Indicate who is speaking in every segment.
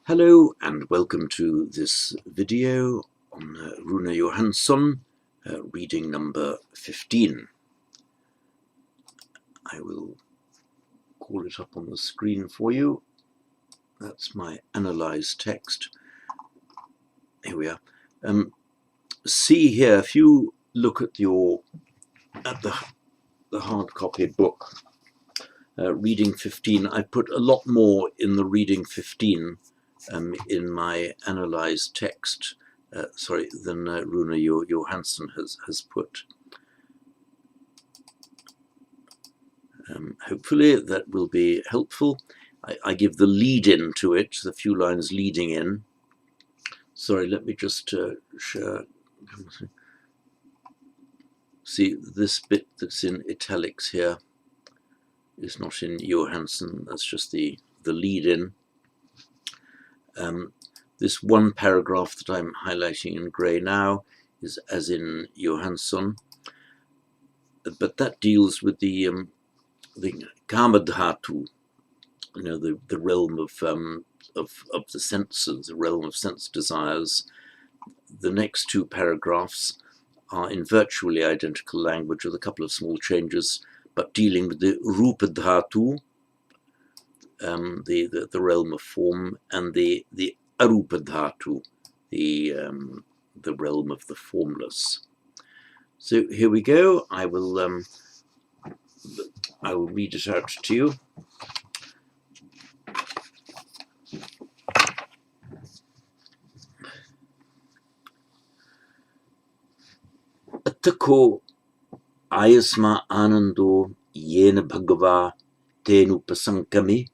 Speaker 1: Hello and welcome to this video on Rune Johansson, reading number 15. I will call it up on the screen for you. That's my analyzed text. Here we are. See here, if you look at the hard copy book, reading 15, I put a lot more in the reading 15 in my analyzed text, than Rune Johansson has put. Hopefully that will be helpful. I give the lead-in to it, the few lines leading in. Sorry, let me just share. See, this bit that's in italics here is not in Johansson, that's just the lead-in. This one paragraph that I'm highlighting in grey now is as in Johansson, but that deals with the Kamadhatu, the realm of the senses, the realm of sense desires. The next two paragraphs are in virtually identical language with a couple of small changes, but dealing with the Rupadhatu, the realm of form, and the Arupadhatu, the realm of the formless. So here we go. I will read it out to you. Attako ayasma anando yena bhagava tenupasankami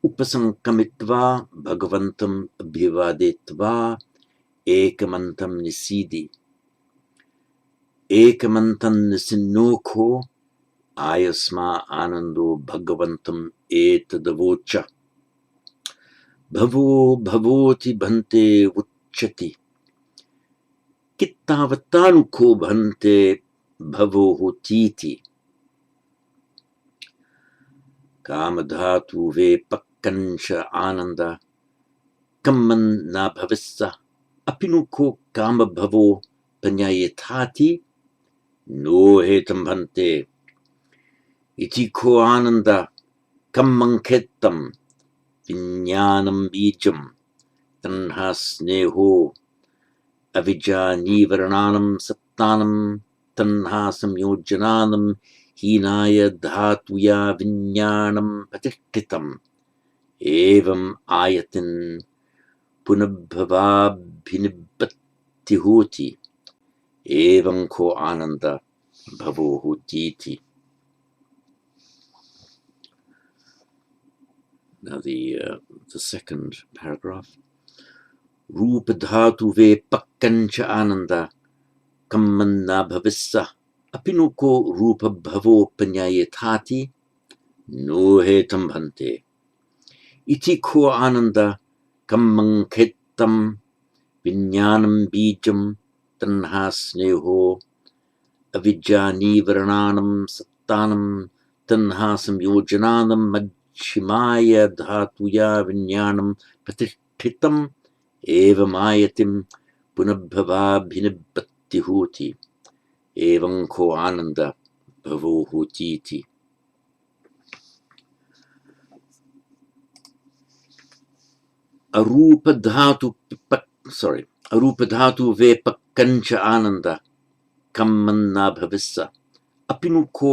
Speaker 1: upasankamitva bhagavantam abhivadetva ekamantam nisidi ekamantam nisinoko ayasma anando bhagavantam etadavocha bhavo bhavoti bhante uchati kittavatanuko bhante bhavo hotiti kamadhatu ve pakkansha ananda kamman na bhavissa apinuko kama bhavo panyayatati no hetam bhante iti ko ananda kammankhettam vinyanam bijam tanhasneho avijja nivarananam sattanam tanha samyojananam hinaya dhatuya vinyanam patikitam evam ayatin punabhavabhinibbati hoti evam ko ananda bhavo hotiti. Now the second paragraph. Rupadhatu ve pakkancha ananda kammanna bhavissa apinuko rupa bhavo panyayatati no hetam bhante iti ko ananda kammankhettam vinyanam bijam tanhasneho avijja nivarananam sattanam tanhasam yojananam majhimaya dhatuya vinyanam pratishthitam evam ayatim punabhavabhinibbati hoti evam ko ananda bhavo hotiti. Arupadhatu ve pakkancha ananda kammanna bhavissa apinuko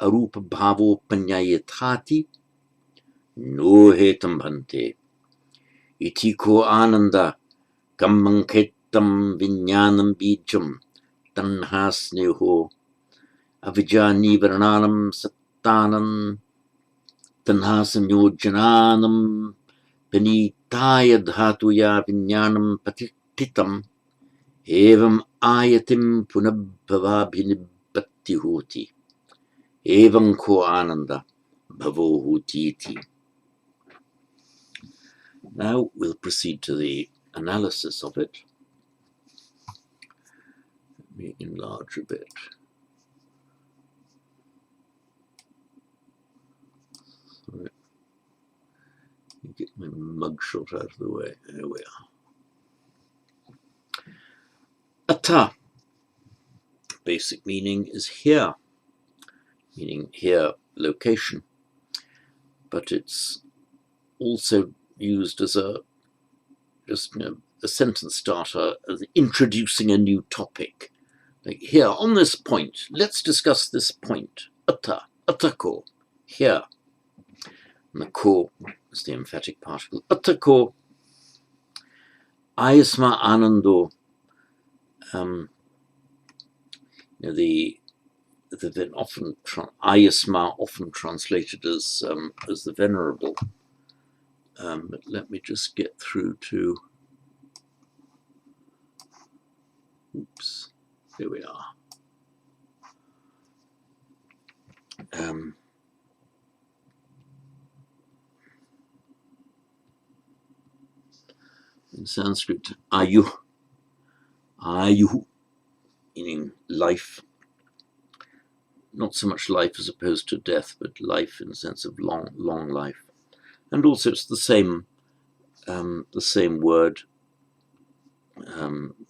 Speaker 1: arupa bhavo panyayatati no hetam bhante iti ko ananda kammankhettam vinyanam bijam tanhasneho avijja nivarananam sattanam tanhasam yojananam penitaya dhatuya vinyanam patistitam evam ayatim punabhavabhinibbati hoti evam ko ananda bhavo hotiti. Now we'll proceed to the analysis of it. Let me enlarge a bit. Sorry. Get my mugshot out of the way. There we are. Ata. Basic meaning is here, meaning here, location. But it's also used as a sentence starter, as introducing a new topic. Like here, on this point, let's discuss this point. Ata, atako, here. And the ko is the emphatic particle. Atako, ayasma anando. The often ayasma often translated as the venerable. But let me just get through to. Oops, here we are. In Sanskrit, ayu, meaning life. Not so much life as opposed to death, but life in the sense of long life. And also it's the same word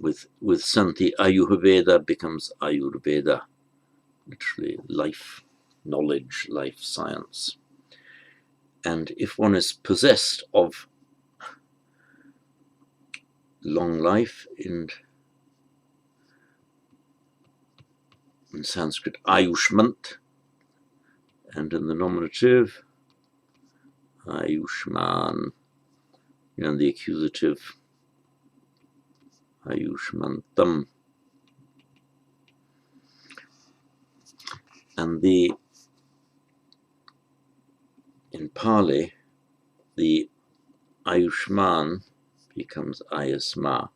Speaker 1: with Santi. Ayurveda becomes Ayurveda, literally life, knowledge, life, science. And if one is possessed of long life in Sanskrit, Ayushmant, and in the nominative, Ayushman, and the accusative, Ayushmantam. And in Pali, the Ayushman becomes Ayasma.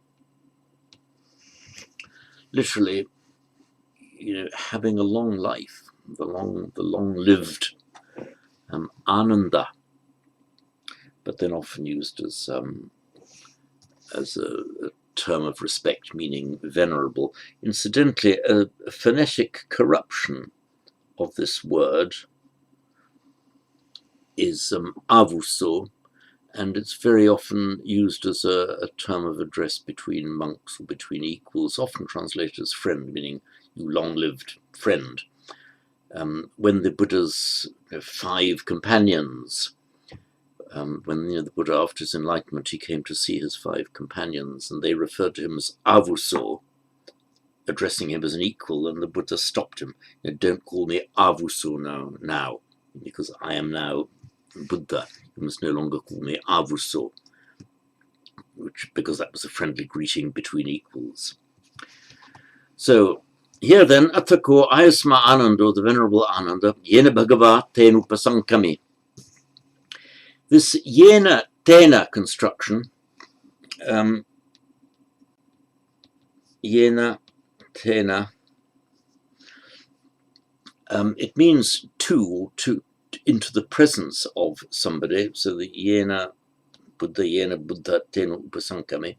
Speaker 1: Literally, having a long life, the long-lived Ananda, but then often used as a term of respect, meaning venerable. Incidentally, a phonetic corruption of this word is avuso, and it's very often used as a term of address between monks or between equals, often translated as friend, meaning you long-lived friend. When the Buddha's 5 companions, when the Buddha, after his enlightenment, he came to see his 5 companions, and they referred to him as avuso, addressing him as an equal, and the Buddha stopped him. Don't call me avuso now, because I am now Buddha. You must no longer call me avuso, because that was a friendly greeting between equals. So here then, atako ayasma anando, the venerable Ananda, yena bhagava tenu pasankami. This yena tena construction, yena tena, it means to into the presence of somebody. So the yena buddha tenu upasankami.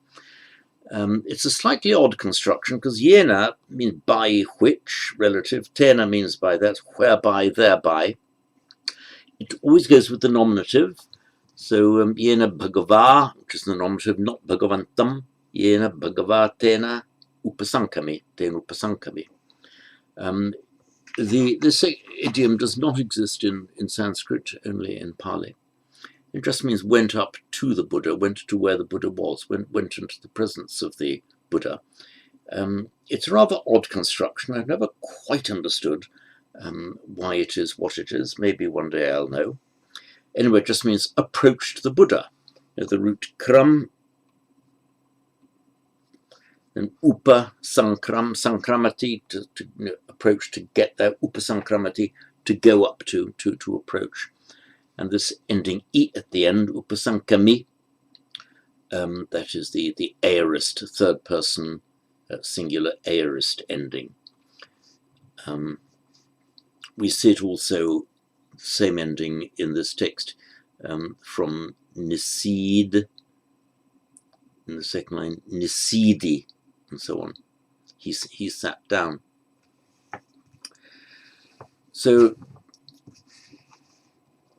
Speaker 1: It's a slightly odd construction because yena means by which, relative. Tena means by that, whereby, thereby. It always goes with the nominative. So yena bhagava, which is the nominative, not bhagavantam. Yena bhagava tena upasankami, tenu upasankami. This idiom does not exist in Sanskrit, only in Pali. It just means went up to the Buddha, went to where the Buddha was, went into the presence of the Buddha. It's a rather odd construction. I've never quite understood why it is what it is. Maybe one day I'll know. Anyway, it just means approached the Buddha. The root kram, and upa sankramati, to approach, to get there, upa sankramati, to go up to approach. And this ending I at the end, upasankami, that is the aorist, third person singular aorist ending. We see it also, same ending in this text, from nisid, in the second line, nisidi, and so on. He sat down. So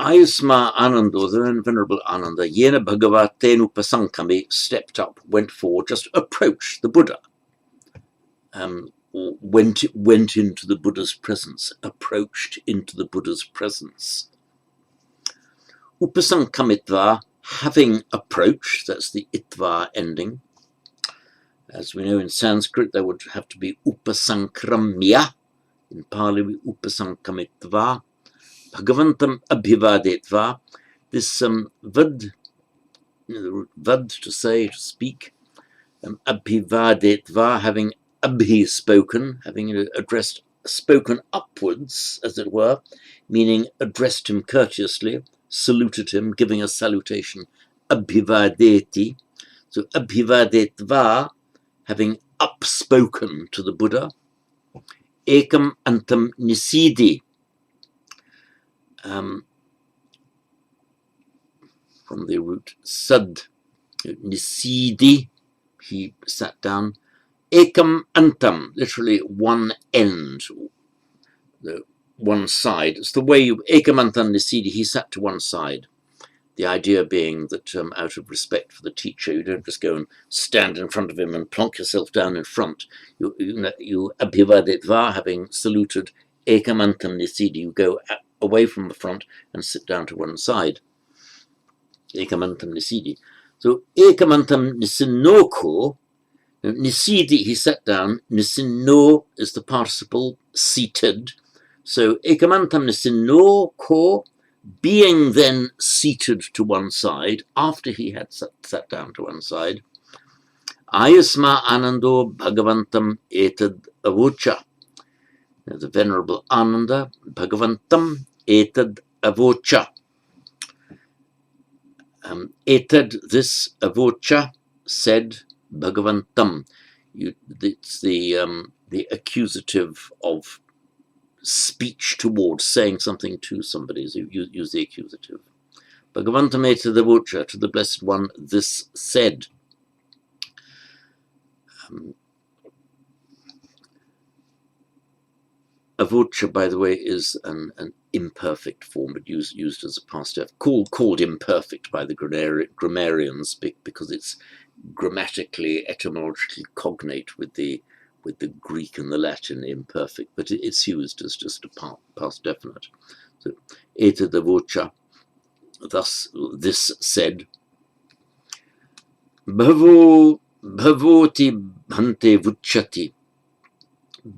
Speaker 1: Ayusma Anando, the Venerable Ananda, Yena Bhagavatenu Pasankami, stepped up, went forward, just approached the Buddha. Went into the Buddha's presence, approached into the Buddha's presence. Upasankamitva, having approached, that's the itva ending. As we know in Sanskrit, there would have to be upasankramya. In Pali, upasankamitva. Bhagavantam abhivadetva. This vad, to say, to speak. Abhivadetva, having abhi spoken, having addressed, spoken upwards, as it were, meaning addressed him courteously, saluted him, giving a salutation. Abhivadeti. So abhivadetva, having upspoken to the Buddha. Ekam antam nisidi. From the root sad, nisidi, he sat down. Ekam antam, literally one end, one side. It's the way you, ekam antam nisidi, he sat to one side. The idea being that out of respect for the teacher, you don't just go and stand in front of him and plonk yourself down in front. You abhivadetva, having saluted ekam antam nisidi, you go away from the front and sit down to one side. Ekam antam nisidi. So ekam antam nisinoko, nisidi, he sat down. Nisinno is the participle seated. So ekam antam nisinoko, being then seated to one side, after he had sat down to one side. Ayasma Anando Bhagavantam etad avocha. The Venerable Ananda, Bhagavantam etad avocha. Etad, this, avocha, said, Bhagavantam. It's the accusative of speech towards, saying something to somebody, so you use the accusative. Bhagavantam etad avocha, to the Blessed One, this said. Avocha, by the way, is an imperfect form, but used as a past tense, called imperfect by the grammarians because it's grammatically, etymologically cognate with the Greek and the Latin imperfect, but it's used as just a past definite. So, etad avocha, thus this said. Bhavoti bhante vuchati.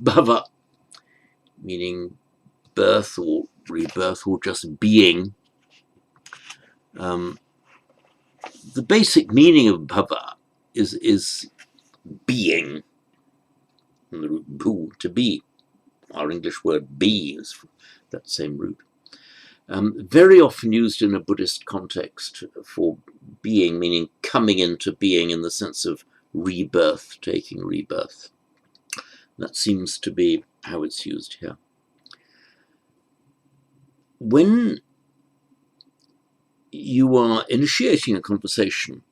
Speaker 1: Bhava, meaning birth or rebirth or just being. The basic meaning of bhava is being. From the root bhu, to be. Our English word be is that same root. Very often used in a Buddhist context for being, meaning coming into being in the sense of rebirth, taking rebirth. That seems to be how it's used here. When you are initiating a conversation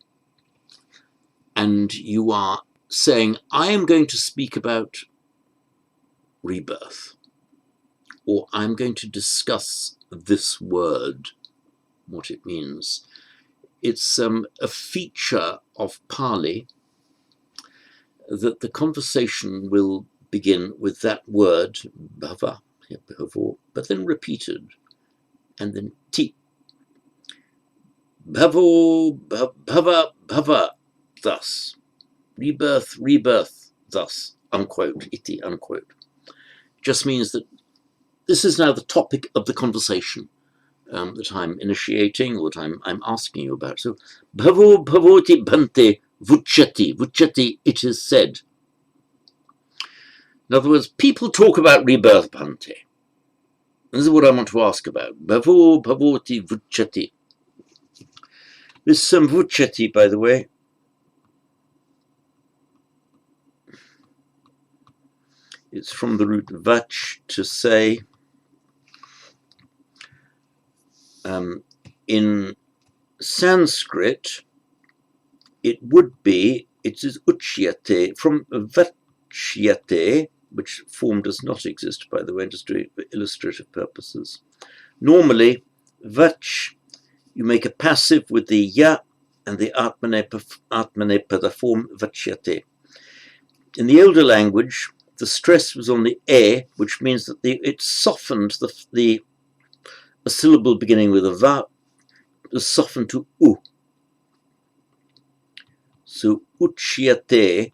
Speaker 1: and you are saying, I am going to speak about rebirth, or I'm going to discuss this word, what it means. It's a feature of Pali that the conversation will begin with that word, bhava, but then repeated, and then ti. Bhavo, bhava, bhava, thus. Rebirth, rebirth, thus, unquote, iti, unquote. Just means that this is now the topic of the conversation that I'm initiating or that I'm asking you about. So, bhavo bhavoti bhante vuchati. Vuchati, it is said. In other words, people talk about rebirth, bhante. This is what I want to ask about. Bhavo bhavoti vuchati. This vuchati, by the way, it's from the root vach, to say. In Sanskrit, it would be, it is uchyate, from vachyate, which form does not exist, by the way, just for illustrative purposes. Normally, Vach, you make a passive with the ya and the atmanepada form vachyate. In the older language, the stress was on the e, which means that it softened a syllable beginning with a va was softened to u. So uchyate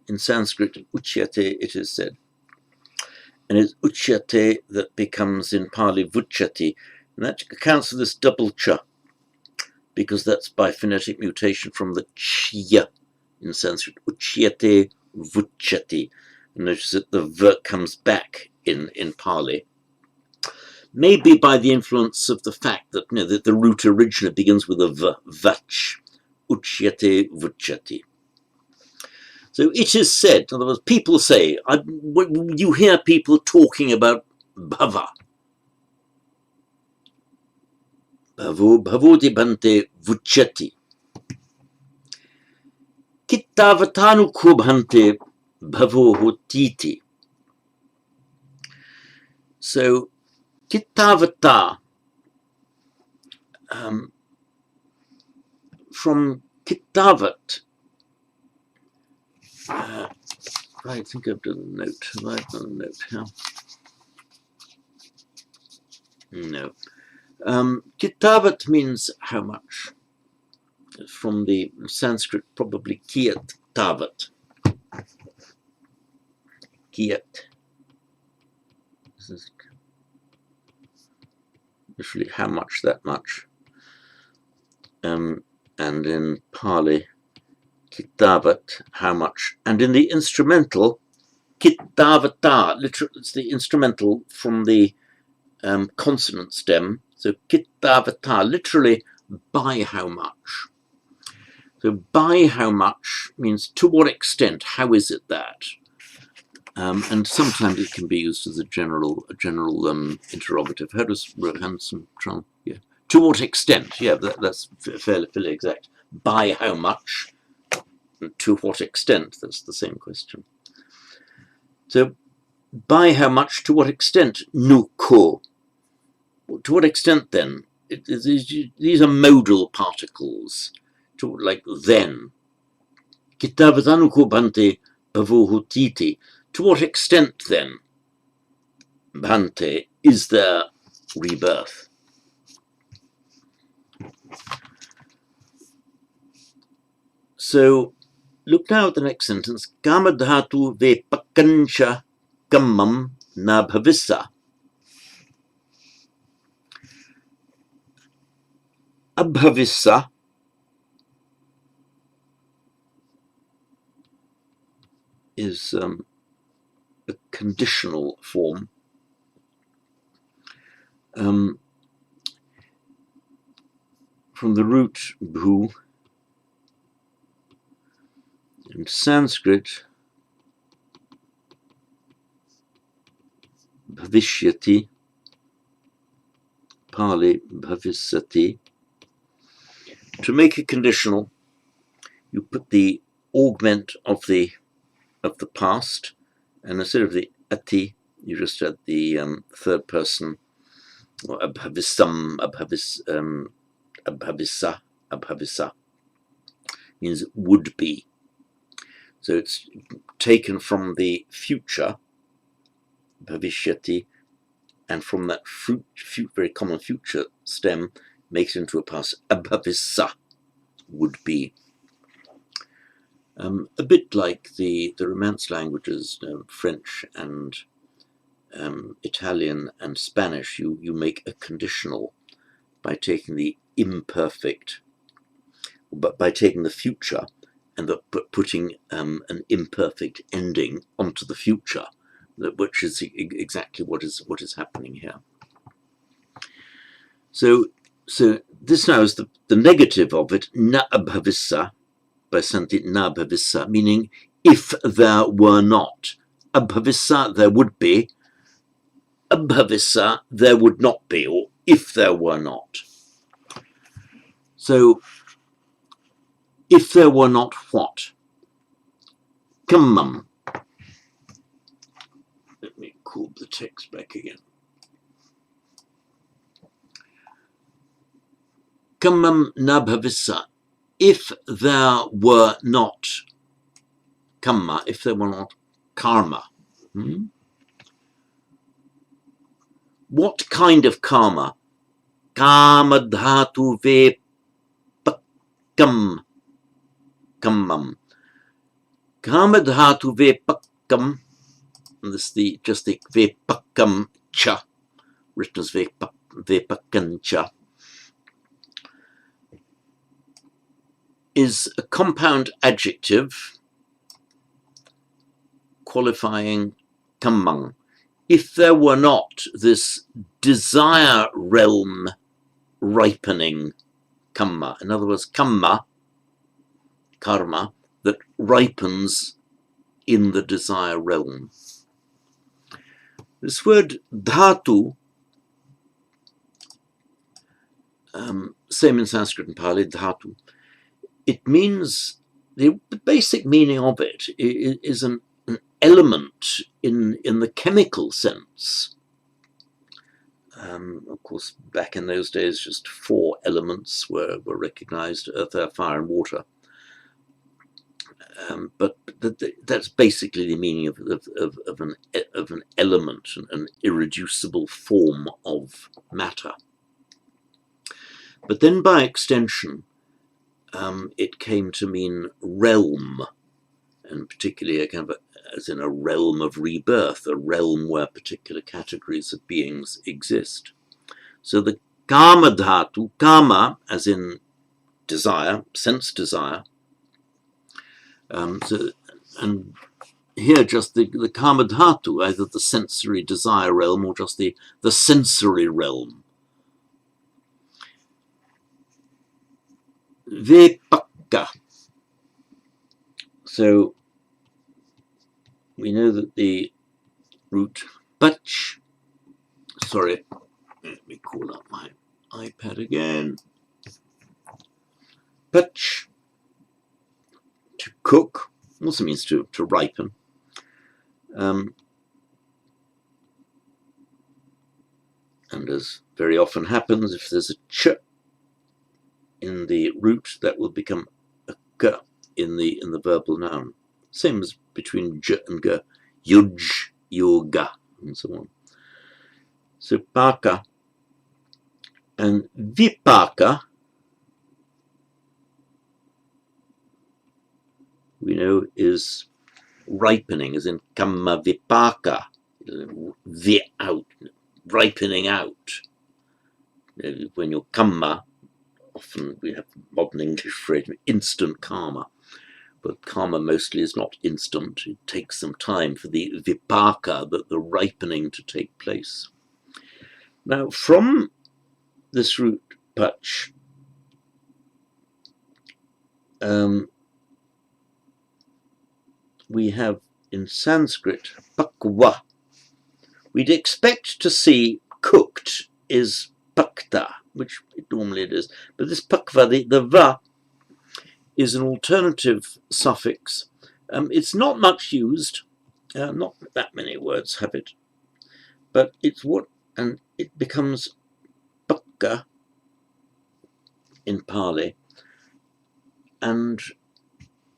Speaker 1: in Sanskrit, uchyate it is said. And it's uchyate that becomes in Pali vuchati. And that accounts for this double cha, because that's by phonetic mutation from the chya in Sanskrit. Uchyate vuchati. Notice that the v comes back in Pali. Maybe by the influence of the fact that, that the root originally begins with a v, vach, uchyate vuchati. So it is said, in other words, people say, you hear people talking about bhava. Bhavoti bhante vuchati. Kittavatanu bhante bhavo hotiti. So, kittavata, from kittavat, I think I've done a note. Have I done a note here? No. Kittavat means how much? From the Sanskrit, probably kiat tavat. Kiat. This is literally how much, that much. And in Pali, kittavat, how much. And in the instrumental, kittavata, literally it's the instrumental from the consonant stem. So kittavata, literally by how much. So by how much means to what extent, how is it that? And sometimes it can be used as a general interrogative. How does Johansson try? Yeah. To what extent? Yeah, that's fairly exact. By how much? And to what extent? That's the same question. So by how much? To what extent? Nuko. To what extent then? These are modal particles. Like then. Kitavatanuko bhante bhavohutiti. To what extent then, bhante, is there rebirth? So look now at the next sentence. Kamadhatu vepakancha kammam na bhavissa. Abhavissa is a conditional form. From the root bhu, in Sanskrit, bhavishyati, Pali bhavissati. To make a conditional, you put the augment of the past, and instead of the ati, you just add the third person, or abhavissam, abhavissa means would be. So it's taken from the future, bhavishyati, and from that very common future stem, makes it into a past. Abhavissa would be. A bit like the Romance languages, French and Italian and Spanish, you make a conditional by taking the imperfect, but by taking the future and putting an imperfect ending onto the future, which is exactly what is happening here. So this now is the negative of it, na abhavissa, by santi na abhavissa, meaning if there were not. Abhavissa, there would be. Abhavissa, there would not be, or if there were not. So, if there were not what? Kammam. Let me call the text back again. kammam nabhavissa, if there were not kamma, if there were not karma. What kind of karma? Kama dhatu vepakam kammam. Kama dhatu vepakam, and this is just the vepakam cha, written as vepakan cha, is a compound adjective qualifying kammang. If there were not this desire realm ripening kamma, in other words, kamma, karma, that ripens in the desire realm. This word dhatu, same in Sanskrit and Pali, dhatu, it means, the basic meaning of it is an element in the chemical sense. Of course, back in those days, just 4 elements were recognized: earth, air, fire, and water. But that's basically the meaning of an element, an irreducible form of matter. But then, by extension, it came to mean realm, and particularly a kind of as in a realm of rebirth, a realm where particular categories of beings exist. So the kama dhatu, kama as in desire, sense desire. And here just the kama dhatu, either the sensory desire realm or just the sensory realm. Vepakka. So we know that the root pach, sorry, let me call up my iPad again. Pach, to cook, also means to ripen. And as very often happens, if there's a ch in the root, that will become a k in the verbal noun. Same as between j and g, yuj, yoga, and so on. So paka and vipaka, we know, is ripening, as in kamma vipaka, out, ripening out. When you're kamma, often we have modern English phrase, instant karma. But karma mostly is not instant. It takes some time for the vipaka, the ripening, to take place. Now, from this root pach, we have in Sanskrit pakva. We'd expect to see cooked is pakta, which normally it is. But this pakva, the va, is an alternative suffix. It's not much used. Not that many words have it. But it's what, and it becomes pakka in Pali. And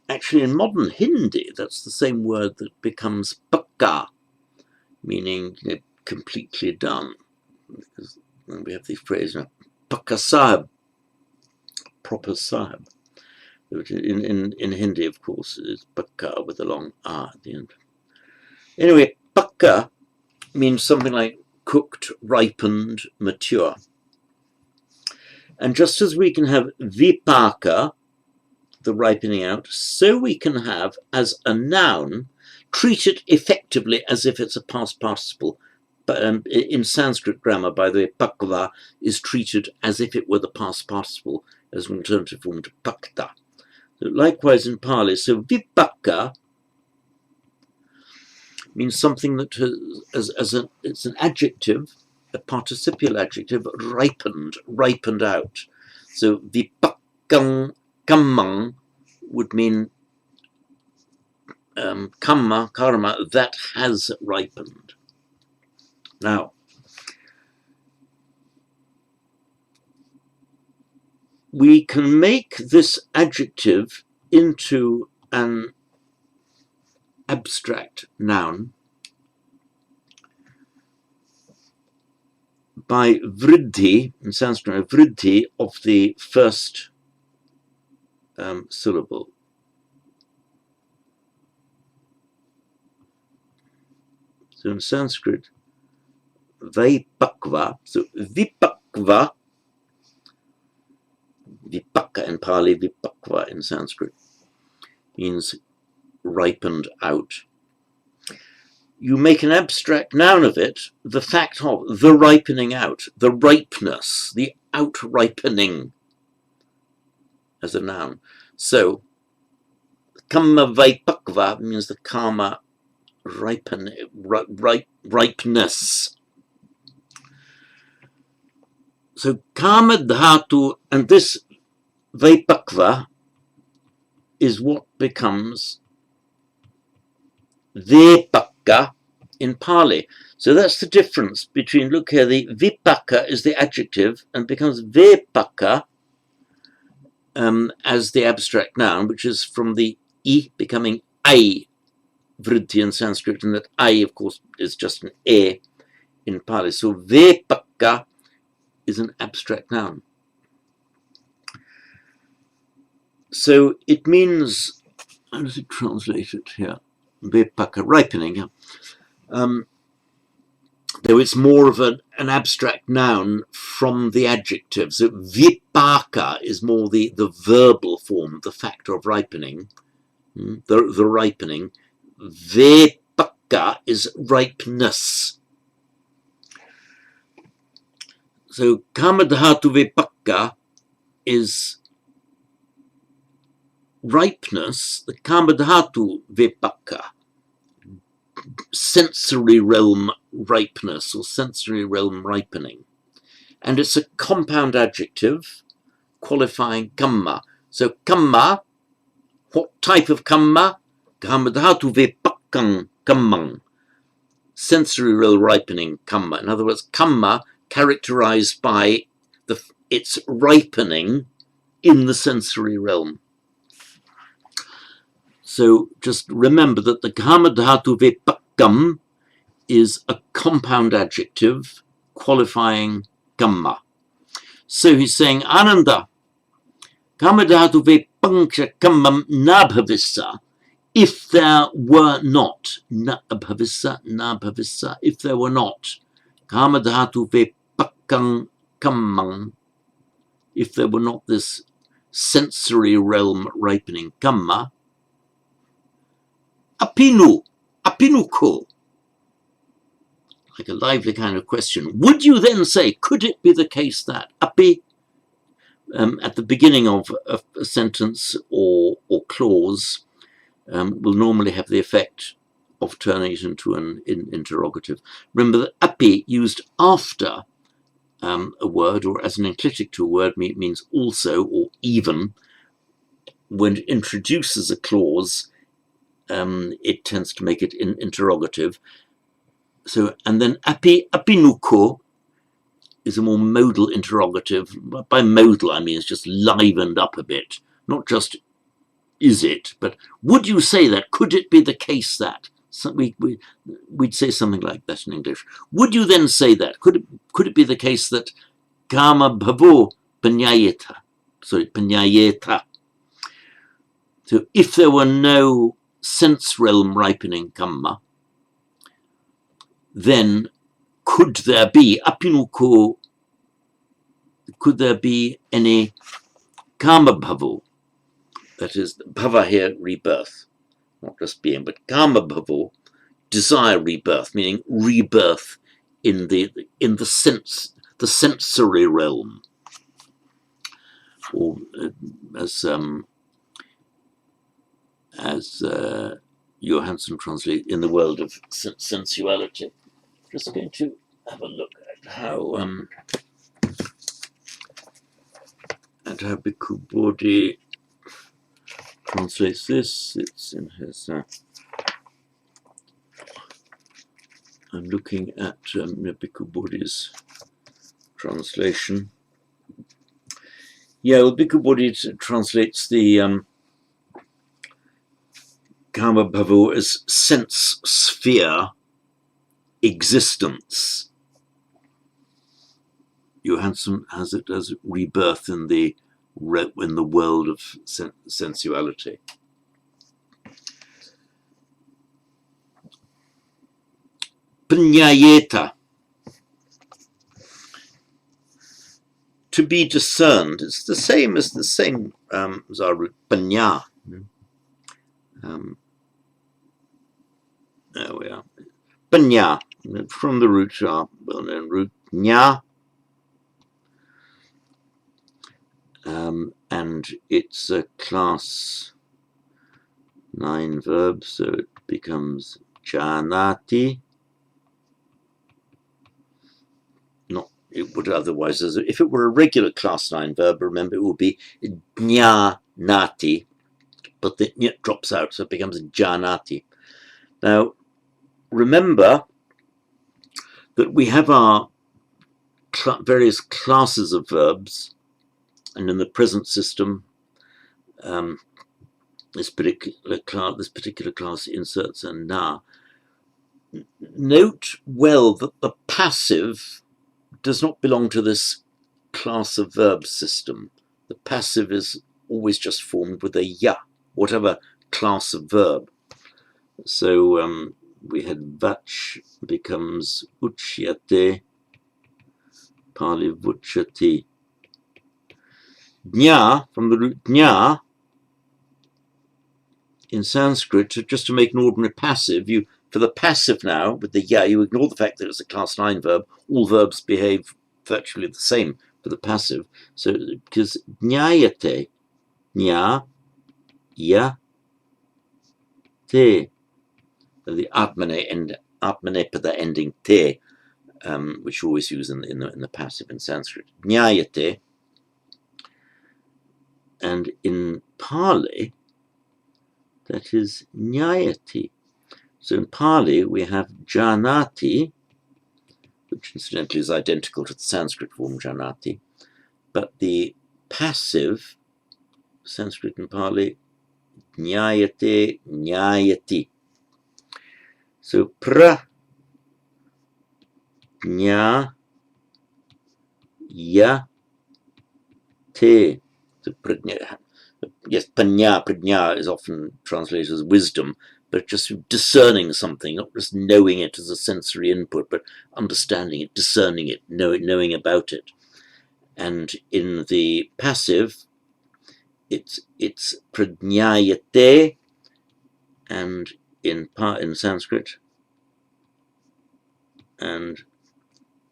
Speaker 1: actually in modern Hindi, that's the same word that becomes pakka, meaning completely done. Because we have the phrase, pakka sahib, proper sahib. Which in Hindi, of course, is pakka with a long R at the end. Anyway, pakka means something like cooked, ripened, mature. And just as we can have vipaka, the ripening out, so we can have, as a noun, treat it effectively as if it's a past participle. But in Sanskrit grammar, by the way, pakva is treated as if it were the past participle, as an alternative form to pakta. So likewise in Pali, so vipaka means something that has, it's an adjective, a participial adjective, ripened out. So vipakang, kammang would mean kamma, karma, that has ripened. Now, we can make this adjective into an abstract noun by vriddhi, in Sanskrit, vriddhi of the first syllable. So in Sanskrit, vaipakva, so vipakva, vipaka in Pali, vipakva in Sanskrit, means ripened out. You make an abstract noun of it, the fact of the ripening out, the ripeness, the out-ripening as a noun. So, kamma vaipakva means the karma ripeness. So, karma dhatu, and this vaipakva is what becomes vipaka in Pali. So that's the difference between, look here, the vipaka is the adjective and becomes vipaka as the abstract noun, which is from the I becoming I, vriddhi in Sanskrit, and that I, of course, is just an E in Pali. So vipaka is an abstract noun. So it means, how does it translate it here? Vipaka, ripening. Though it's more of an abstract noun from the adjective. So vipaka is more the verbal form, the factor of ripening, the ripening. Vipaka is ripeness. So kamadhatu vipaka is ripeness, the kamadhatu vipaka, sensory realm ripeness or sensory realm ripening. And it's a compound adjective qualifying kamma. So kamma, what type of kamma? Kamadhatu vipakang kammang, sensory realm ripening kamma. In other words, kamma characterized by its ripening in the sensory realm. So just remember that the kamadhatu vipakam is a compound adjective qualifying kamma. So he's saying, Ananda, kamadhatu vipangsha kammam nabhavissa, if there were not, nabhavissa, if there were not, kamadhatu vipakang kammang, if there were not this sensory realm ripening kamma, apinuko, like a lively kind of question. Would you then say, could it be the case that api, at the beginning of a sentence or clause, will normally have the effect of turning it into an interrogative? Remember that api used after a word or as an enclitic to a word means also or even. When it introduces a clause, it tends to make it interrogative. So, and then apinuko is a more modal interrogative. By modal, I mean it's just livened up a bit. Not just is it, but would you say that? Could it be the case that? So we'd say something like that in English. Would you then say that? Could it be the case that kama bhavo panyayeta? Sorry, panyayeta. So if there were no sense realm ripening kamma, then could there be apinuko? Could there be any kama bhavo? That is, bhava here, rebirth, not just being, but kama bhavo, desire rebirth, meaning rebirth in the sense, the sensory realm, or as Johansson translates, in the world of sensuality. Just going to have a look at how Bhikkhu Bodhi translates this. It's in his. I'm looking at Bhikkhu Bodhi's translation. Yeah, well, Bhikkhu translates the Kama Bhavo as sense sphere existence. Johansson has it as rebirth in the world of sensuality. Panyayeta, to be discerned. It's the same as our root panya. There we are. Panya, from the root, our well-known root nya, and it's a class 9 verb, so it becomes janati. It would otherwise, if it were a regular class 9 verb, remember it would be jnanati, but the nyat drops out, so it becomes janati. Now, remember that we have our various classes of verbs, and in the present system, this particular class inserts a na. Note well that the passive does not belong to this class of verb system. The passive is always just formed with a ya, whatever class of verb. So we had vach becomes uchyate, Pali vuchati. Jna, from the root jna, in Sanskrit, just to make an ordinary passive, for the passive now, with the ya, you ignore the fact that it's a class 9 verb. All verbs behave virtually the same for the passive. So, because jnayate, nya, ya, te, the atmanepada ending te, which you always use in the passive in Sanskrit. Jnayate, and in Pali, that is jnayati. So in Pali, we have janati, which incidentally is identical to the Sanskrit form janati, but the passive, Sanskrit and Pali, jnayate, jnayati. So pra, jna, ya, te. So prajna, yes, prajna is often translated as wisdom, but just discerning something, not just knowing it as a sensory input, but understanding it, discerning it, knowing about it. And in the passive, it's prajnayate, and in Sanskrit, and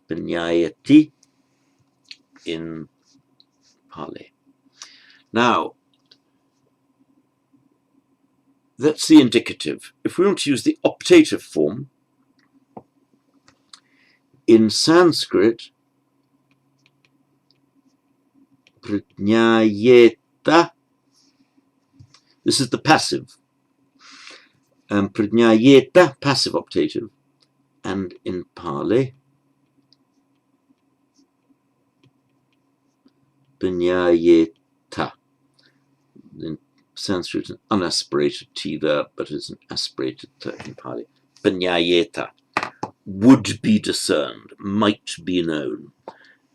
Speaker 1: panyayati in Pali. Now, that's the indicative. If we want to use the optative form, in Sanskrit, prajnayeta, this is the passive. Prajnayeta, passive optative. And in Pali, panyayeta. In Sanskrit, an unaspirated T verb, but it's an aspirated T in Pali. Panyayeta, would be discerned, might be known.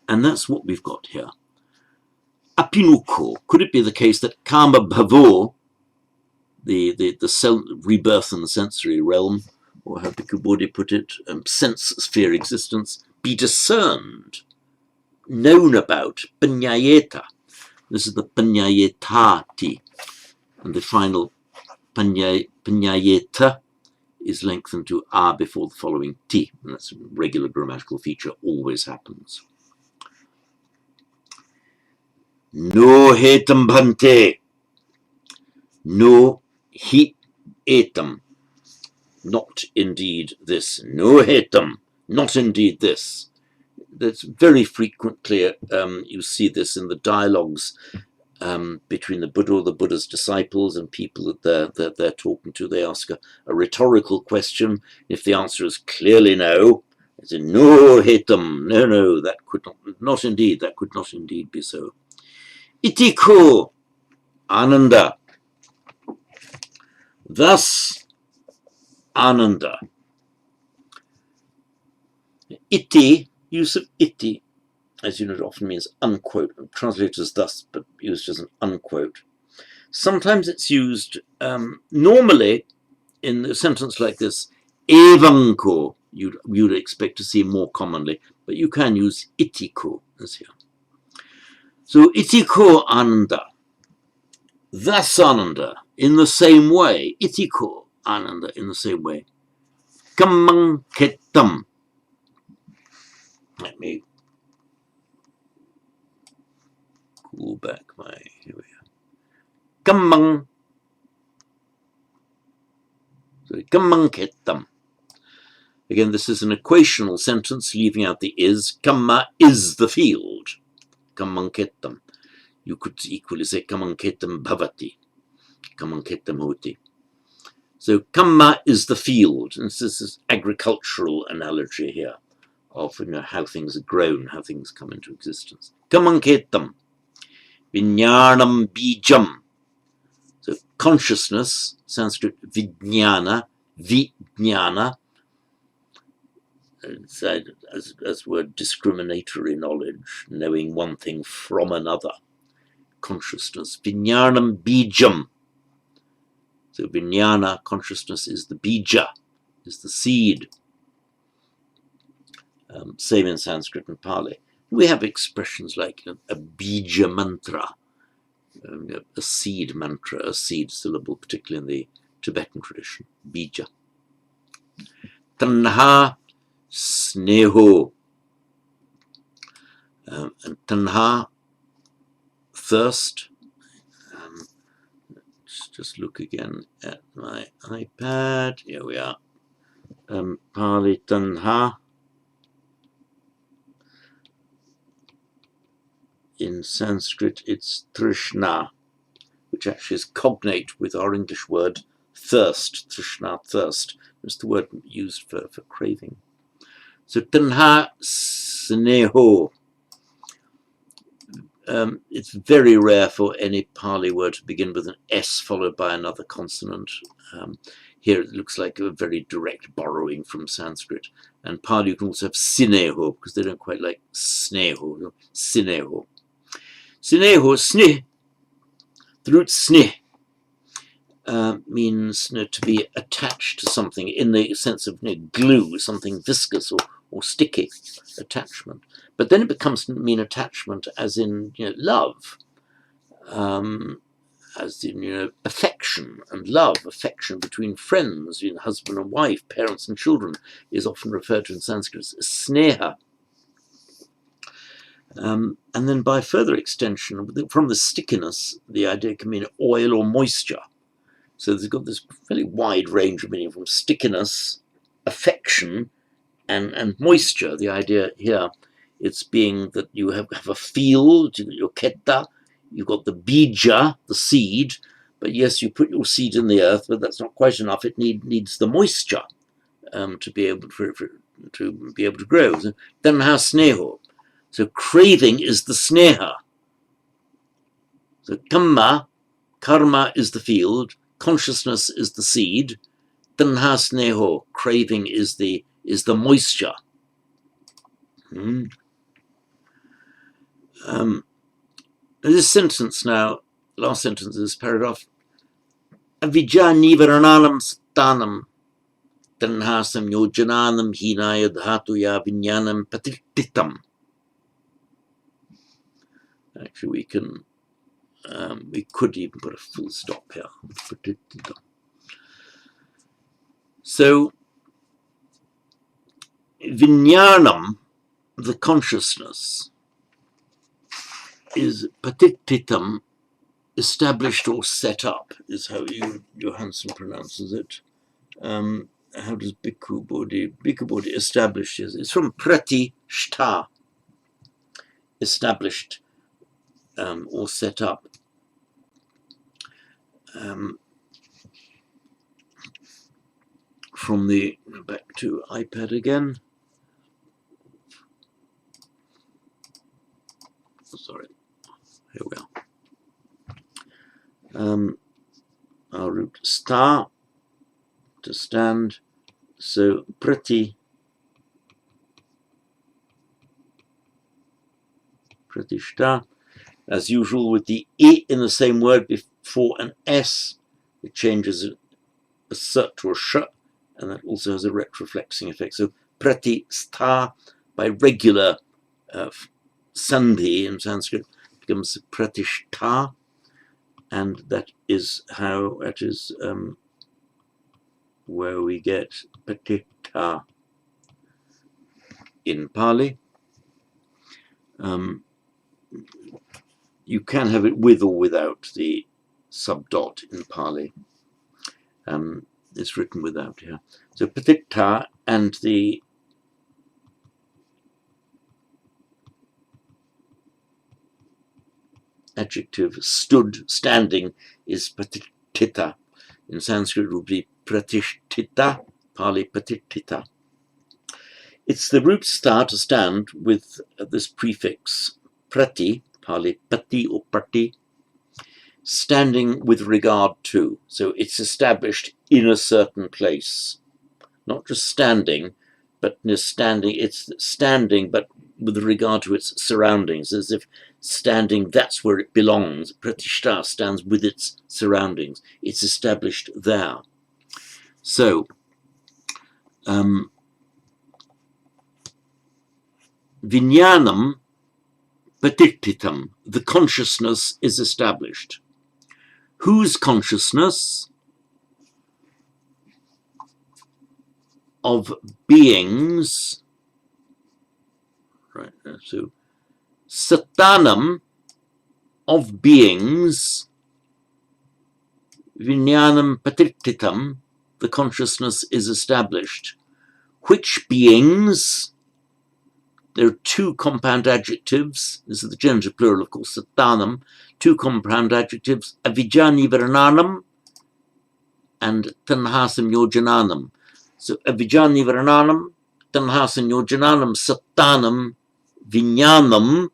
Speaker 1: And that's what we've got here. Apinuko, could it be the case that Kama Bhavo, the rebirth in the sensory realm, or how Bhikkhu Bodhi put it, sense sphere existence, be discerned, known about, panyayeta. This is the panyayetati. And the final panyayeta is lengthened to a before the following t. And that's a regular grammatical feature, always happens. No hetam bhante. No hi etam. Not indeed this. No hetam. Not indeed this. That's very frequently, you see this in the dialogues between the Buddha or the Buddha's disciples and people that they're talking to. They ask a rhetorical question. If the answer is clearly no, they say, no hetam, no, that could not indeed be so. Itiko Ananda. Thus Ananda. Iti, use of iti, as you know, it often means unquote, translated as thus, but used as an unquote. Sometimes it's used normally in a sentence like this, evanko, you'd expect to see more commonly, but you can use itiko as here. So itiko ananda, thus ananda, in the same way, itiko ananda, in the same way. Kamang ketam. Let me cool back my, here we are. Kamang. So kamang ketam. Again, this is an equational sentence, leaving out the is. Kamma is the field. Kamang ketam. You could equally say kamang ketam bhavati. Kamang ketam hoti. So kamma is the field. And this is agricultural analogy here of how things are grown, how things come into existence. Kamang ketam. Vinyanam bijam. So consciousness, Sanskrit vijnana, vijnana, as word discriminatory knowledge, knowing one thing from another. Consciousness, vijnanam bijam. So vijnana, consciousness, is the bija, is the seed. Same in Sanskrit and Pali. We have expressions like a bija mantra, a seed mantra, a seed syllable, particularly in the Tibetan tradition, bija. Tanha, sneho. And tanha, thirst. Let's just look again at my iPad. Here we are. Pali tanha. In Sanskrit, it's trishna, which actually is cognate with our English word thirst. Trishna, thirst. It's the word used for craving. So tanha sneho. It's very rare for any Pali word to begin with an S followed by another consonant. Here it looks like a very direct borrowing from Sanskrit. And Pali you can also have sineho, because they don't quite like sneho. Sineho. Sineho, sni. The root sni means to be attached to something in the sense of glue, something viscous or sticky, attachment. But then it becomes to mean attachment as in love, as in affection and love, affection between friends, husband and wife, parents and children, is often referred to in Sanskrit as sneha. And then by further extension, from the stickiness, the idea can mean oil or moisture. So there's got this fairly wide range of meaning, from stickiness, affection, and moisture. The idea here, it's being that you have a field, you've got your ketta, you've got the bija, the seed, but yes, you put your seed in the earth, but that's not quite enough. It needs the moisture to be able to grow. So, tanha sneho. So craving is the sneha. So karma is the field, consciousness is the seed, tanha sneho, craving is the moisture. This sentence now, last sentence of this paragraph, avijja nivarananam stanam tanha samyojananam hinaya dhatuya vinyanam patittitam. Actually, we could even put a full stop here. So, vinyanam, the consciousness, is patittitam, established or set up, is how Johansson pronounces it. How does Bhikkhu Bodhi establishes? It's from pratishta, established or set up. From the, back to iPad again. Sorry, here we are. our root sta, to stand. So pratishta. As usual, with the I in the same word before an S, it changes a S to a sh, and that also has a retroflexing effect. So pratistha, by regular sandhi in Sanskrit, becomes pratishta, and that is where we get patita in Pali. You can have it with or without the subdot in Pali. It's written without here. So patita, and the adjective stood, standing, is patitita. In Sanskrit it would be pratishtita, Pali patitita. It's the root sta, to stand, with this prefix prati, Pali pati or prati, standing with regard to. So it's established in a certain place. Not just standing, but it's standing, but with regard to its surroundings, as if standing, that's where it belongs. Pratishta stands with its surroundings. It's established there. So, Vijnanam patithitam, the consciousness is established. Whose consciousness? Of beings. Right, so satanam, of beings, vijnanam patithitam, the consciousness is established. Which beings? There are two compound adjectives. This is the genitive plural, of course, satanam. Two compound adjectives, avijja nivarananam and tanhasam yojananam. So avijja nivarananam, tanhasam yojananam, satanam, vijnanam.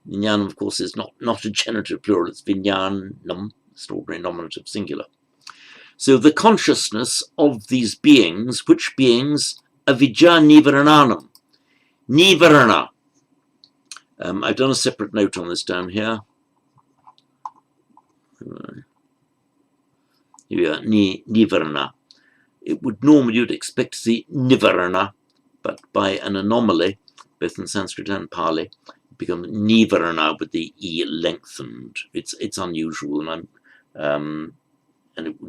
Speaker 1: Vijnanam, of course, is not a genitive plural, it's vijnanam, it's an ordinary nominative singular. So the consciousness of these beings, which beings? Avijja nivarananam. Nivarana. I've done a separate note on this down here. Here we are, nivarana. It would normally, you'd expect to see nivarana, but by an anomaly, both in Sanskrit and Pali, it becomes nivarana with the E lengthened. It's unusual, and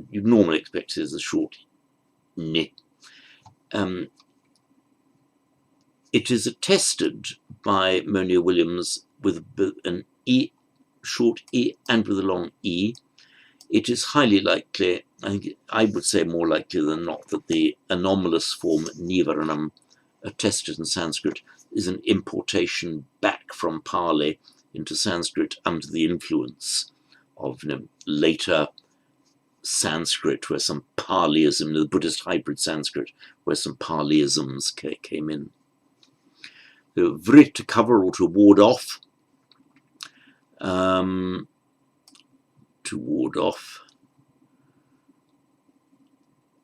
Speaker 1: you'd normally expect it as a short ni. It is attested by Monier Williams with an E, short E, and with a long E. It is highly likely, I would say more likely than not, that the anomalous form nivaranam, attested in Sanskrit, is an importation back from Pali into Sanskrit under the influence of later Sanskrit, where some Paliism, the Buddhist hybrid Sanskrit, where some Paliisms came in. So, vrit, to cover or to ward off. To ward off.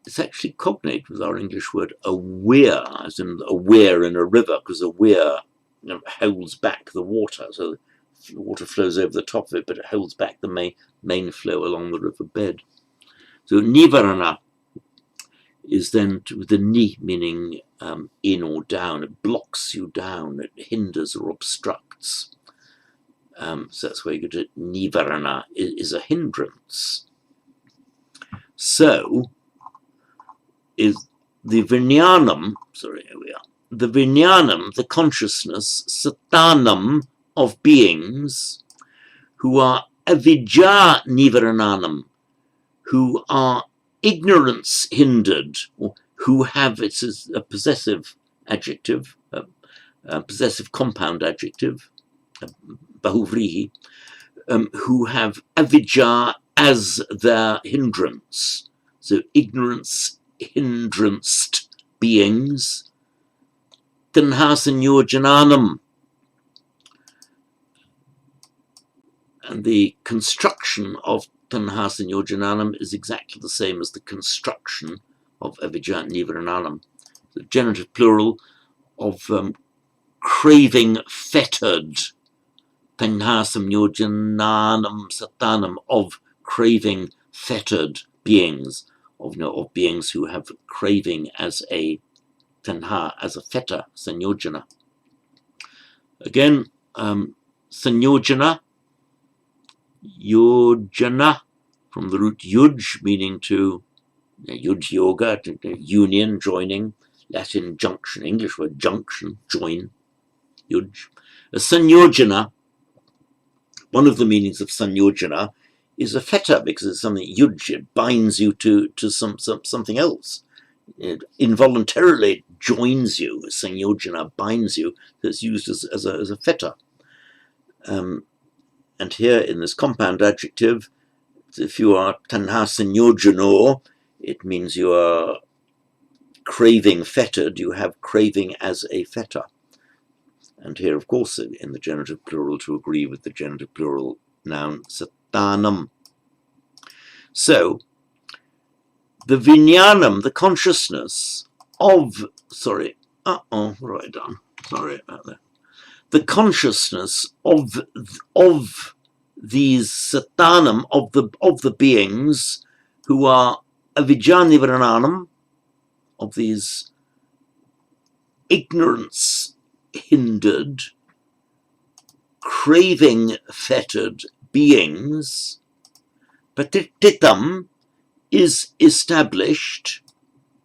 Speaker 1: It's actually cognate with our English word aware, as in a weir in a river, because a weir holds back the water, so the water flows over the top of it, but it holds back the main flow along the river bed. So nivarana is then with the ni, meaning in or down. It blocks you down, it hinders or obstructs. So that's where you get it. Nivarana is a hindrance. So is the vijnanam, sorry, here we are. The vijnanam, the consciousness, satanam, of beings, who are avijja nivarananam, who are ignorance hindered, or who have, it's a possessive adjective, a possessive compound adjective, bahuvrihi, who have avijja as their hindrance. So ignorance hindranced beings, tanhasan yojananam, and the construction of tanha sanyojananam is exactly the same as the construction of avijja nivarananam, the genitive plural of craving fettered, tanha sanyojananam satanam, of craving fettered beings, of beings who have craving as a tanha, as a fetter, sanyojana. Again, sanyojana, yojana, from the root yuj, meaning to yuj yoga, union, joining, Latin junction, English word junction, join, yuj. A sanyojana, one of the meanings of sanyojana is a fetter, because it's something yuj, it binds you to something else. It involuntarily joins you. Sanyojana binds you. It's used as a fetter. And here in this compound adjective, if you are tanha sanyojano, it means you are craving fettered. You have craving as a fetter. And here, of course, in the genitive plural, to agree with the genitive plural noun satanam. So, the vijnanam, the consciousness of, what have I done? Sorry about that. The consciousness of these satanam, of the beings who are avijja nivarananam, of these ignorance hindered, craving fettered beings, patititam, is established,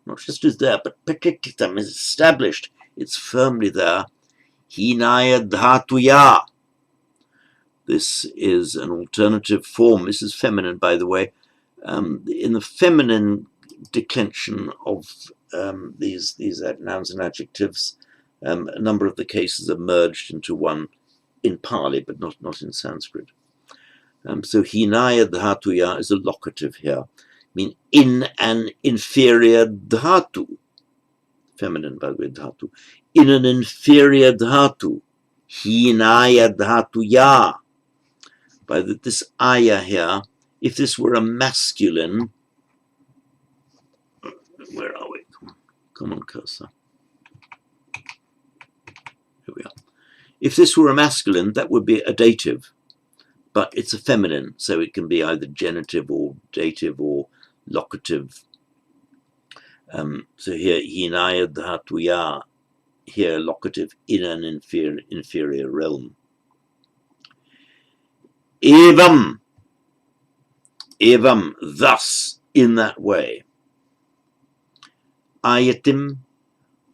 Speaker 1: not just is there, but patititam is established, it's firmly there, hinaya dhatuya. This is an alternative form. This is feminine, by the way. In the feminine declension of these nouns and adjectives, a number of the cases are merged into one in Pali, but not in Sanskrit. So hinaya dhatuya is a locative here. I mean, in an inferior dhatu, feminine, by the way, dhatu, in an inferior dhatu, hinaya dhatuya. By this aya here, if this were a masculine, where are we? Come on, cursor. Here we are. If this were a masculine, that would be a dative, but it's a feminine, so it can be either genitive or dative or locative. So here, hinaya dhatuya, here locative, in an inferior realm. Evam, thus, in that way. Ayatim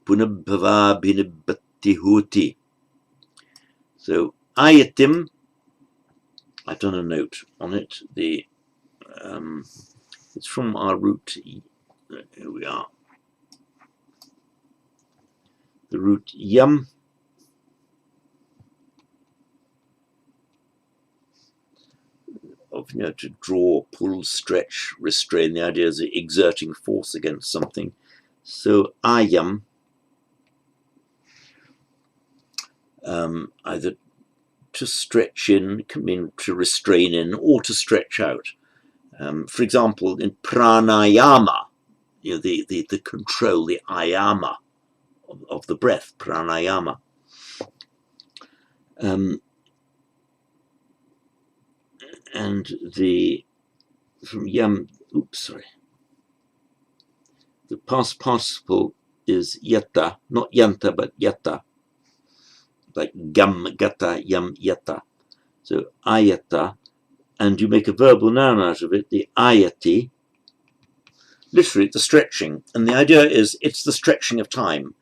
Speaker 1: punabhava bhinibhatihuti. So ayatim, I've done a note on it. It's from our root. Here we are. The root yam. Of, to draw, pull, stretch, restrain. The idea is exerting force against something. So ayam, either to stretch in, can mean to restrain in, or to stretch out. For example, in pranayama, the control, the ayama of the breath, pranayama. And from yam, the past participle is yata, not yanta, but yata, like gam, gata, yam, yata. So ayata, and you make a verbal noun out of it, the ayati, literally the stretching. And the idea is it's the stretching of time,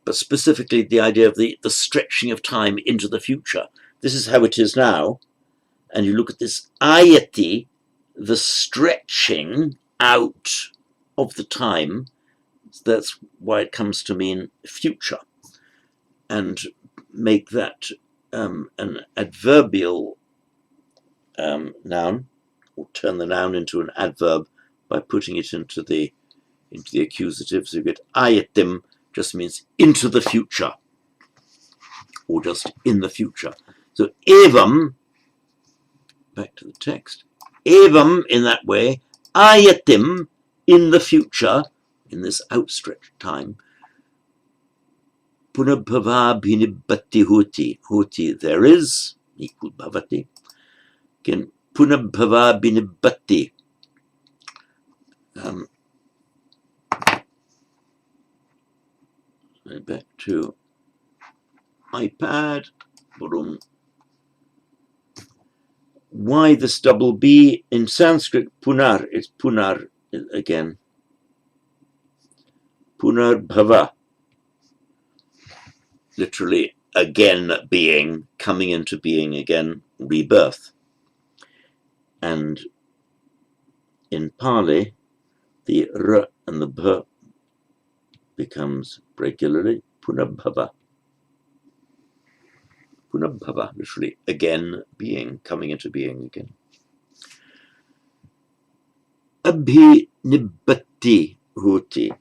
Speaker 1: but specifically the idea of the stretching of time into the future. This is how it is now. And you look at this ayati, the stretching out of the time. That's why it comes to mean future. And make that an adverbial noun, or turn the noun into an adverb by putting it into the accusative. So you get ayatim, just means into the future, or just in the future. So evam, back to the text. evam, in that way, ayatim, in the future, in this outstretched time, punabhava bhinibhati hoti. Hoti, there is, equal bhavati. Again, punabhava bhinibhati. Back to iPad. Why this double B? In Sanskrit, punar, it's punar again. Punar bhava. Literally, again being, coming into being again, rebirth. And in Pali, the R and the B becomes regularly punabhava. Punabhava, literally, again being, coming into being again. Abhinibbati hoti.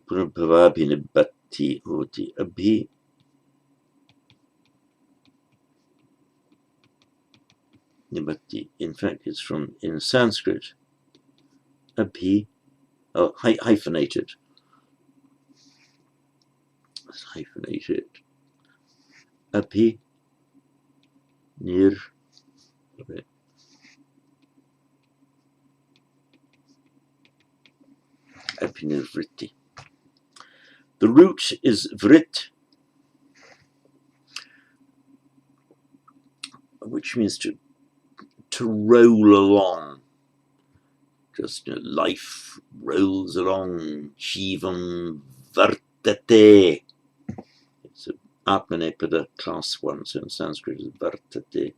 Speaker 1: Punabhava abhinibbati hoti. Abhinibbati. In fact, it's from, in Sanskrit, hyphenated. Let's hyphenate it. Abhi nir. Abhinirvritti. The root is vrit, which means to roll along. Just, life rolls along. Shivam vartate. It's Atmanepada class 1, so in Sanskrit is vartate.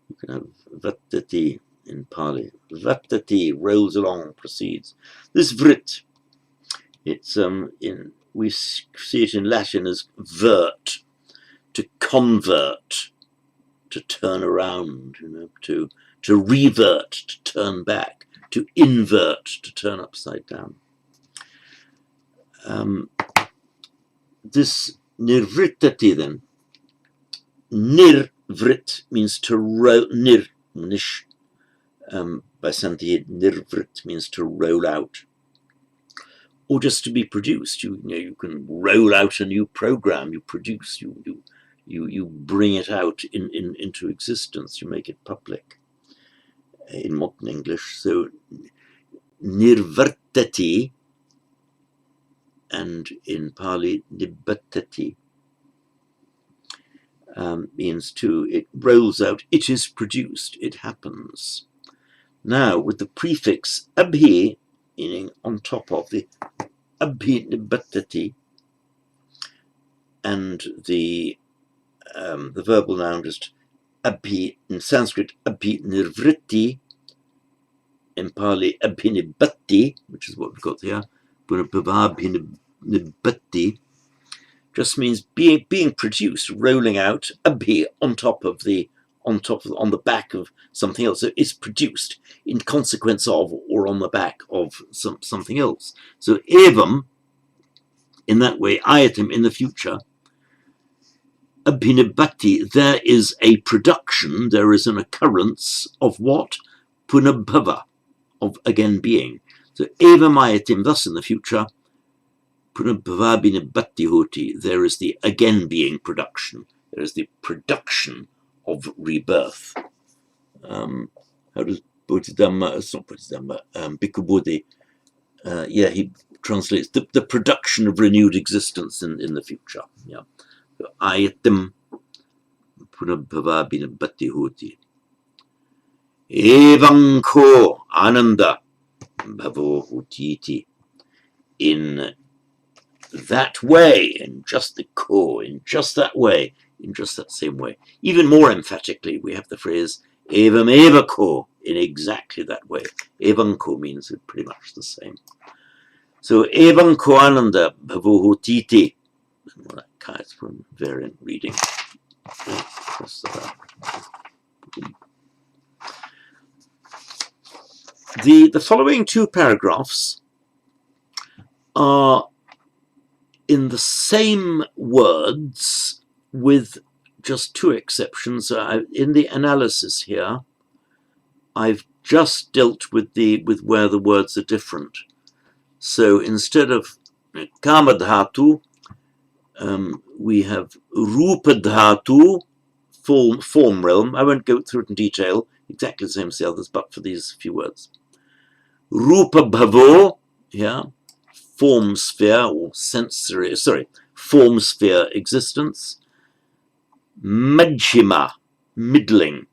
Speaker 1: You can have vatati in Pali. Vatati, rolls along, proceeds. This vrit, it's we see it in Latin as vert, to convert, to turn around, to revert, to turn back, to invert, to turn upside down. This nirvritati then, nirvrit means to roll, nish, by Santi, nirvrit means to roll out, or just to be produced. You can roll out a new program. You produce. You bring it out into existence. You make it public. In modern English, so nirvartati, and in Pali nibbatati, means it rolls out. It is produced. It happens. Now, with the prefix abhi, meaning on top of, the abhi nibbatati, and the verbal noun just abhi, in Sanskrit abhi nirvritti, in Pali abhinibbati, which is what we've got here, abhinibbati, just means being produced, rolling out, abhi, on the back of something else. So it's produced in consequence of, or on the back of something else. So evam, in that way, ayatim, in the future, abhinibbati, there is a production, there is an occurrence of what? Punabhava, of again being. So evam ayatim, thus in the future, punabhava bhinibbati hoti, there is the again being production. There is the production of rebirth. How does Bodhidhamma, it's not Bodhidhamma, Bhikkhu Bodhi, he translates the production of renewed existence in the future. Yeah. Ayatim punabhava bhinibbati hoti. Evanko ananda bhavo hotiti. In that way, in just the ko, in just that way, in just that same way. Even more emphatically, we have the phrase evam eva ko, in exactly that way. Evam ko means pretty much the same. So evam ko ananda bhavo hotiti. That comes from variant reading. The following two paragraphs are in the same words with just two exceptions. In the analysis here, I've just dealt with where the words are different. So instead of kamadhatu, we have rupadhatu, form realm. I won't go through it in detail, exactly the same as the others, but for these few words. Rupa bhavo, yeah, form sphere or sensory, form sphere existence. Majjhima, middling.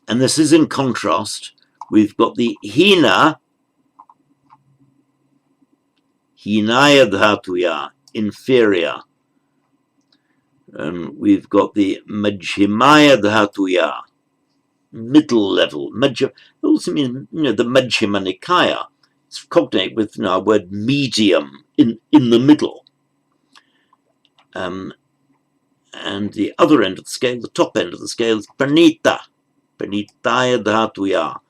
Speaker 1: And this is in contrast. We've got the hina, hinaya dhatuya, inferior. And we've got the majjhimaya dhatuya, middle level. Also means, the Majjhima Nikaya. It's cognate with our word medium, in the middle. And the other end of the scale, the top end of the scale, is pranita, pranitaya dhatuya,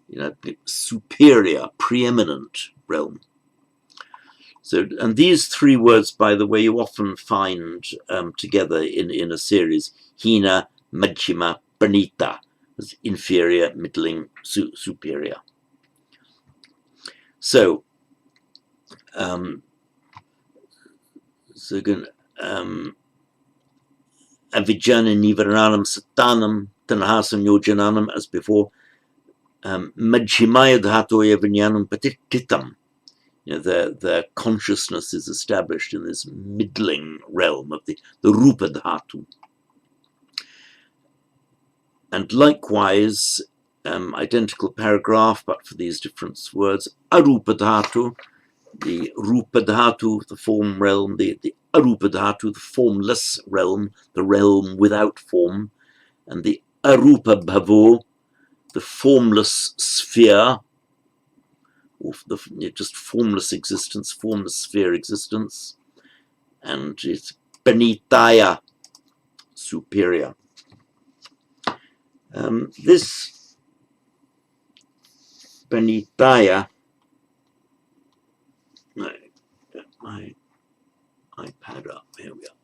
Speaker 1: the superior, preeminent realm. So, and these three words, by the way, you often find together in a series: hina, majjhima, pranita, as inferior, middling, superior. So, again, avijjana nivaranam satanam tanahasam yojananam, as before. Majjhimaya dhatoya vinyanam patittitam. Their consciousness is established in this middling realm of the rupa dhatu. And likewise, identical paragraph, but for these different words, arupa dhatu, the rupa dhatu, the form realm, the arupa dhatu, the formless realm, the realm without form, and the arupa bhavo, the formless sphere, or just formless existence, formless sphere existence, and it's panitaya, superior. This panitaya, get my iPad up, here we are.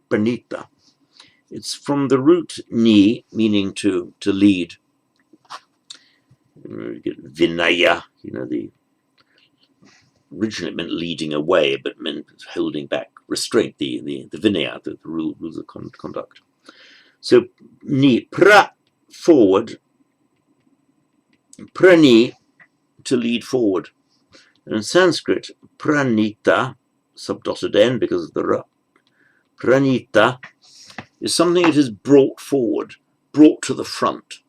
Speaker 1: Panita. It's from the root ni, meaning to lead. Vinaya, originally it meant leading away, but meant holding back, restraint, the vinaya, the rules of conduct. So ni, pra, forward, prani, to lead forward. And in Sanskrit, pranita, subdotted n because of the ra, pranita is something that is brought forward, brought to the front.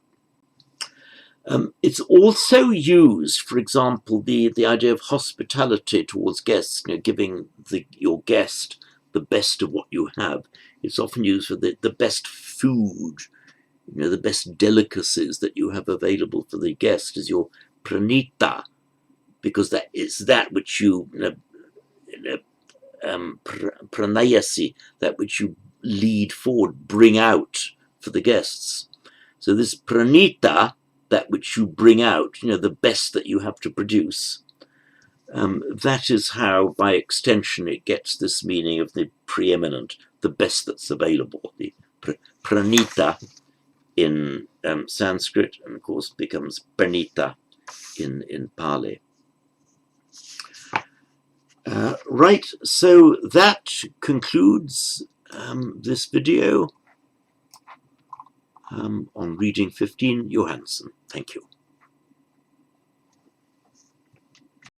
Speaker 1: It's also used, for example, the idea of hospitality towards guests, giving your guest the best of what you have. It's often used for the best food, the best delicacies that you have available for the guest is your pranita, because that is that which you, pranayasi, that which you lead forward, bring out for the guests. So this pranita, that which you bring out, the best that you have to produce. That is how, by extension, it gets this meaning of the preeminent, the best that's available. The pranita in Sanskrit, and of course becomes pranita in Pali. Right, so that concludes this video on Reading 15 Johansson. Thank you.